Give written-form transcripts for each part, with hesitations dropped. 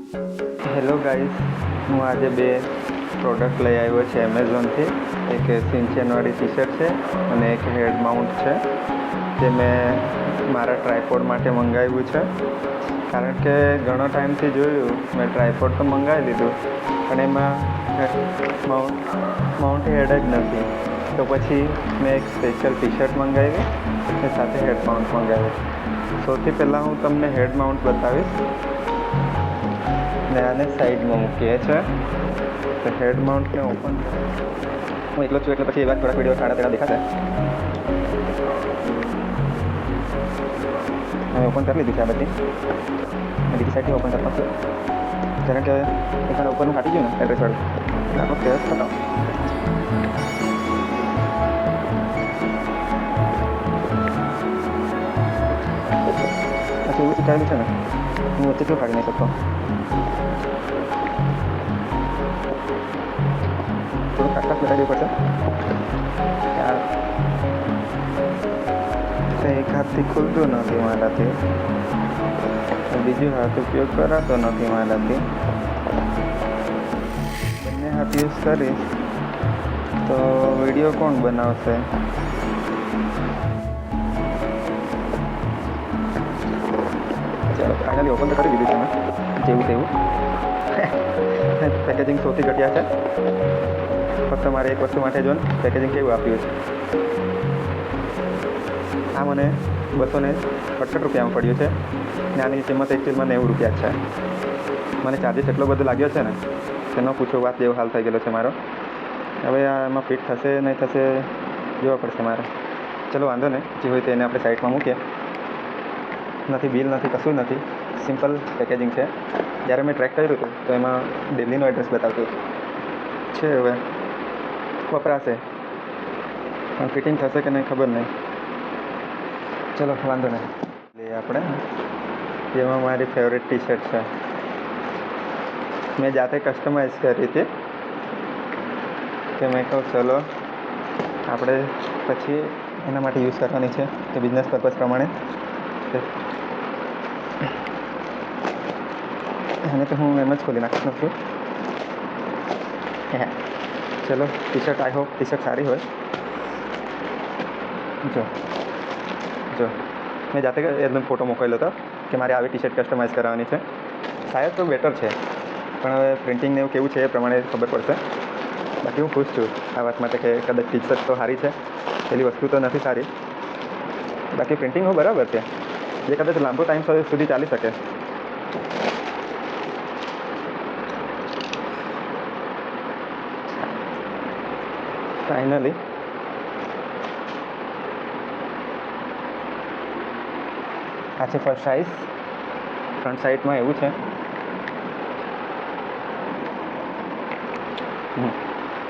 Hello guys, હું આજે બે પ્રોડક્ટ લઈ આવ્યો છે એમેઝોનથી. એક સિન્ચેનવાળી ટી શર્ટ છે અને એક હેડ માઉન્ટ છે, જે મેં મારા ટ્રાયપોડ માટે મંગાવ્યું છે. કારણ કે ઘણો ટાઈમથી જોયું, મેં ટ્રાયપોડ તો મંગાવી લીધું પણ એમાં માઉન્ટ હેડ જ નથી. તો પછી મેં એક સ્પેશિયલ ટી શર્ટ મંગાવી અને સાથે હેડ માઉન્ટ મંગાવ્યું. સૌથી પહેલાં હું તમને હેડ માઉન્ટ બતાવીશ ને આને સાઈડમાં મૂકીએ છે. તો હેડ માઉન્ટને ઓપન હું એકલો છું એટલે પછી એવા થોડાક વિડીયો સાડા તેડા દેખાશે. હવે ઓપન કરી લીધી છે આ બધી. બીજી સાઈડથી ઓપન કરતા છું, કારણ કે એકવાર ઉપરનું ફાટી ગયું ને એડ્રેસ વાળું આપણો કેસ થતો. પછી એવું શીખાયેલું છે ને, હું વચ્ચે એટલું ફાડી નહીં શકતો. થોડું કાકાસ બતાવી દેવું પડશે. એક હાથથી ખુલતું નથી મારાથી, બીજો હાથ ઉપયોગ કરાતો નથી મારાથી. બંને હાથ યુઝ કરીશ તો વિડીયો કોણ બનાવશે? ચાલો, ફાઇનલી ઓપન તો કરી દીધું છે મેં, જેવું તેવું. પેકેજિંગ સૌથી ઘટિયા છે. ફક્ત મારે એક વસ્તુ માટે જો ને પેકેજિંગ કેવું આપ્યું છે. આ મને 268 રૂપિયામાં પડ્યું છે ને આની કિંમત એકચ્યુઅલમાં 90 રૂપિયા છે. મને ચાર્જીસ એટલો બધો લાગ્યો છે ને કે ન પૂછો વાત, જેવો હાલ થઈ ગયેલો છે મારો. હવે આ એમાં ફિટ થશે નહીં થશે જોવા પડશે મારે. ચલો વાંધો નહીં, જે હોય તેને આપણે સાઈડમાં મૂકીએ. નથી બિલ નથી, કશું નથી, સિમ્પલ પેકેજિંગ છે. જ્યારે મેં ટ્રેક કર્યું હતું તો એમાં દિલ્હીનો એડ્રેસ બતાવતું છે. હવે વપરાશે પણ ફિટિંગ થશે કે નહીં ખબર નહીં. ચલો વાંધો નહીં, લઈએ આપણે. જેમાં મારી ફેવરેટ ટી શર્ટ છે, મેં જાતે કસ્ટમાઇઝ કરી હતી કે મેં કહું ચલો આપણે પછી એના માટે યુઝ કરવાની છે કે બિઝનેસ પર્પઝ પ્રમાણે. એને તો હું એમ જ ખોલી નાખવાનો છું. ચલો, T shirt, I hope T shirt સારી હોય. જો મેં જાતે એનો ફોટો મોકલેલો હતો કે મારે આવી ટી શર્ટ કસ્ટમાઇઝ કરાવવાની છે. શાયદ તો બેટર છે, પણ હવે પ્રિન્ટિંગને એવું કેવું છે એ પ્રમાણે ખબર પડશે. બાકી હું ખુશ છું આ વાત માટે કે કદાચ ટી શર્ટ તો સારી છે, પેલી વસ્તુ તો નથી સારી. બાકી પ્રિન્ટિંગ હું બરાબર છે, જે કદાચ લાંબો ટાઈમ સુધી ચાલી શકે. ફાઇનલી આ છે ફર્સ્ટ સાઇઝ. ફ્રન્ટ સાઈડમાં એવું છે.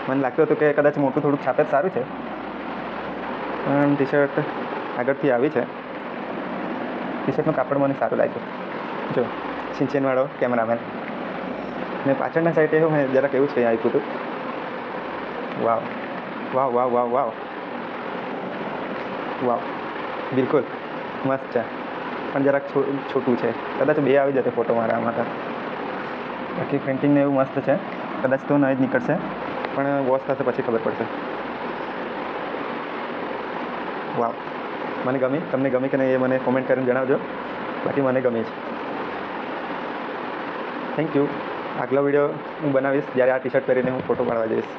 મને લાગતું હતું કે કદાચ મોટું થોડુંક છાપે જ સારું છે, પણ ટી શર્ટ આગળથી આવી છે. ટી શર્ટનું કાપડ મને સારું લાગ્યું. જો સિંચેનવાળો કેમેરામેન ને પાછળના સાઈડ એવું મેં જરાક એવું છે આપ્યું હતું. વાવ વાવ વાવ વાવ વાવ વાવ, બિલકુલ મસ્ત છે, પણ જરાક છોટું છે. કદાચ બે આવી જશે ફોટો મારા આમાં તો. બાકી પ્રિન્ટિંગને એવું મસ્ત છે. કદાચ તો નહીં જ નીકળશે, પણ વોશ થશે પછી ખબર પડશે. વાવ, મને ગમી. તમને ગમી કે નહીં એ મને કોમેન્ટ કરીને જણાવજો. બાકી મને ગમી છે. Thank you. આગલો વિડીયો હું બનાવીશ જ્યારે આ ટી શર્ટ પહેરીને હું ફોટો પાડવા જઈશ.